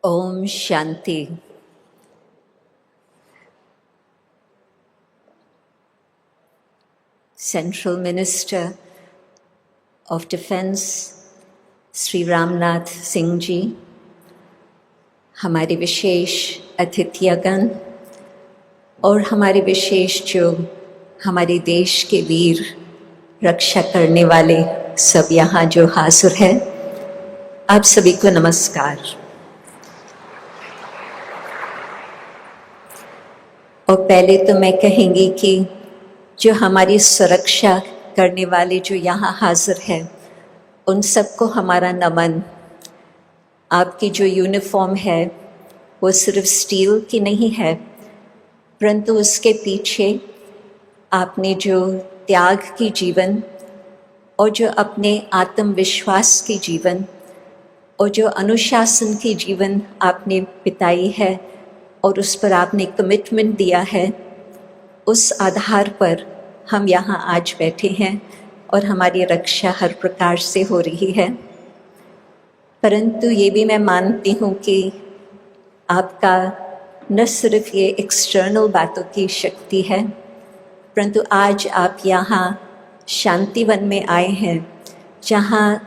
ओम शांति। Central minister of defence Shri Ramnath Singh ji, हमारे विशेष अतिथिगण और हमारे विशेष जो हमारे देश के वीर रक्षा करने वाले सब यहाँ जो हाजिर हैं, आप सभी को नमस्कार। और पहले तो मैं कहेंगी कि जो हमारी सुरक्षा करने वाले जो यहाँ हाजिर हैं, उन सबको हमारा नमन। आपकी जो यूनिफॉर्म है वो सिर्फ स्टील की नहीं है, परंतु उसके पीछे आपने जो त्याग की जीवन और जो अपने आत्मविश्वास की जीवन और जो अनुशासन की जीवन आपने बिताई है और उस पर आपने कमिटमेंट दिया है, उस आधार पर हम यहाँ आज बैठे हैं और हमारी रक्षा हर प्रकार से हो रही है। परंतु ये भी मैं मानती हूँ कि आपका न सिर्फ ये एक्सटर्नल बातों की शक्ति है, परंतु आज आप यहाँ शांतिवन में आए हैं, जहाँ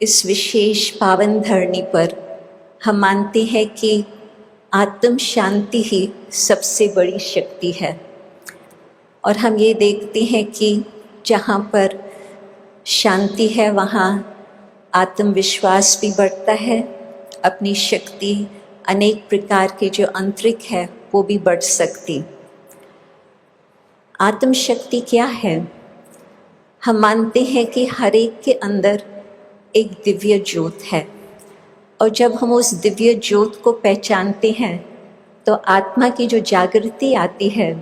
इस विशेष पावन धरनी पर हम मानते हैं कि आत्म शांति ही सबसे बड़ी शक्ति है। और हम ये देखते हैं कि जहाँ पर शांति है वहाँ आत्मविश्वास भी बढ़ता है, अपनी शक्ति अनेक प्रकार के जो आंतरिक है वो भी बढ़ सकती। आत्म शक्ति क्या है? हम मानते हैं कि हर एक के अंदर एक दिव्य ज्योत है, और जब हम उस दिव्य ज्योत को पहचानते हैं तो आत्मा की जो जागृति आती है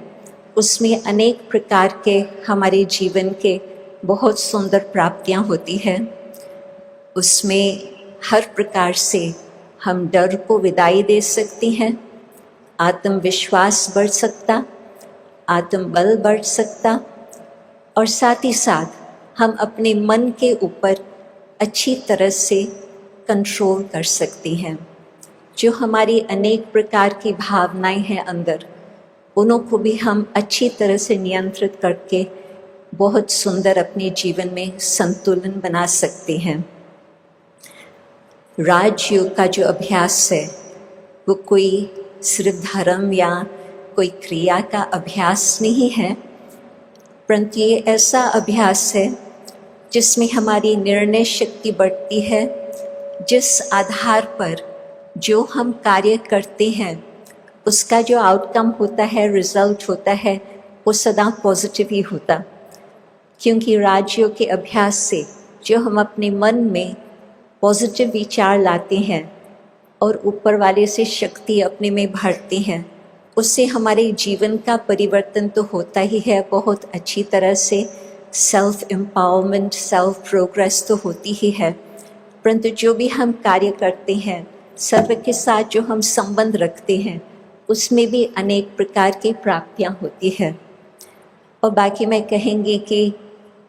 उसमें अनेक प्रकार के हमारे जीवन के बहुत सुंदर प्राप्तियां होती हैं। उसमें हर प्रकार से हम डर को विदाई दे सकते हैं, आत्मविश्वास बढ़ सकता, आत्मबल बढ़ सकता, और साथ ही साथ हम अपने मन के ऊपर अच्छी तरह से कंट्रोल कर सकती हैं। जो हमारी अनेक प्रकार की भावनाएं हैं अंदर, उन्हों को भी हम अच्छी तरह से नियंत्रित करके बहुत सुंदर अपने जीवन में संतुलन बना सकते हैं। राजयोग का जो अभ्यास है वो कोई सिर्फ धर्म या कोई क्रिया का अभ्यास नहीं है, परंतु ये ऐसा अभ्यास है जिसमें हमारी निर्णय शक्ति बढ़ती है, जिस आधार पर जो हम कार्य करते हैं उसका जो आउटकम होता है, रिजल्ट होता है, वो सदा पॉजिटिव ही होता। क्योंकि राजयोग के अभ्यास से जो हम अपने मन में पॉजिटिव विचार लाते हैं और ऊपर वाले से शक्ति अपने में भरते हैं, उससे हमारे जीवन का परिवर्तन तो होता ही है बहुत अच्छी तरह से। सेल्फ एम्पावरमेंट, सेल्फ प्रोग्रेस तो होती ही है, परंतु जो भी हम कार्य करते हैं, सर्व के साथ जो हम संबंध रखते हैं, उसमें भी अनेक प्रकार की प्राप्तियां होती है। और बाकी मैं कहेंगी कि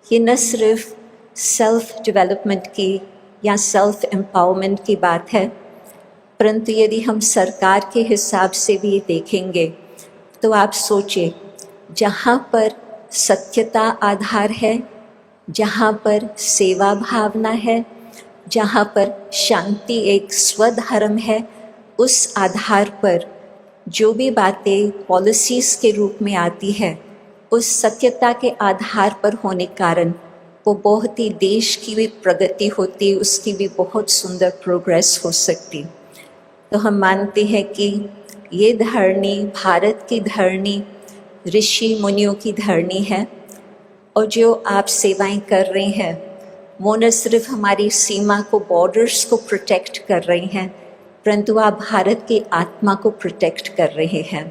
ये न सिर्फ सेल्फ डेवलपमेंट की या सेल्फ एम्पावरमेंट की बात है, परंतु यदि हम सरकार के हिसाब से भी देखेंगे तो आप सोचें, जहाँ पर सत्यता आधार है, जहाँ पर सेवा भावना है, जहाँ पर शांति एक स्वधर्म है, उस आधार पर जो भी बातें पॉलिसीज़ के रूप में आती है, उस सत्यता के आधार पर होने कारण वो बहुत ही देश की भी प्रगति होती, उसकी भी बहुत सुंदर प्रोग्रेस हो सकती। तो हम मानते हैं कि ये धरनी भारत की धरनी, ऋषि मुनियों की धरनी है, और जो आप सेवाएं कर रहे हैं वो न सिर्फ हमारी सीमा को, बॉर्डर्स को प्रोटेक्ट कर रहे हैं, परंतु आप भारत की आत्मा को प्रोटेक्ट कर रहे हैं।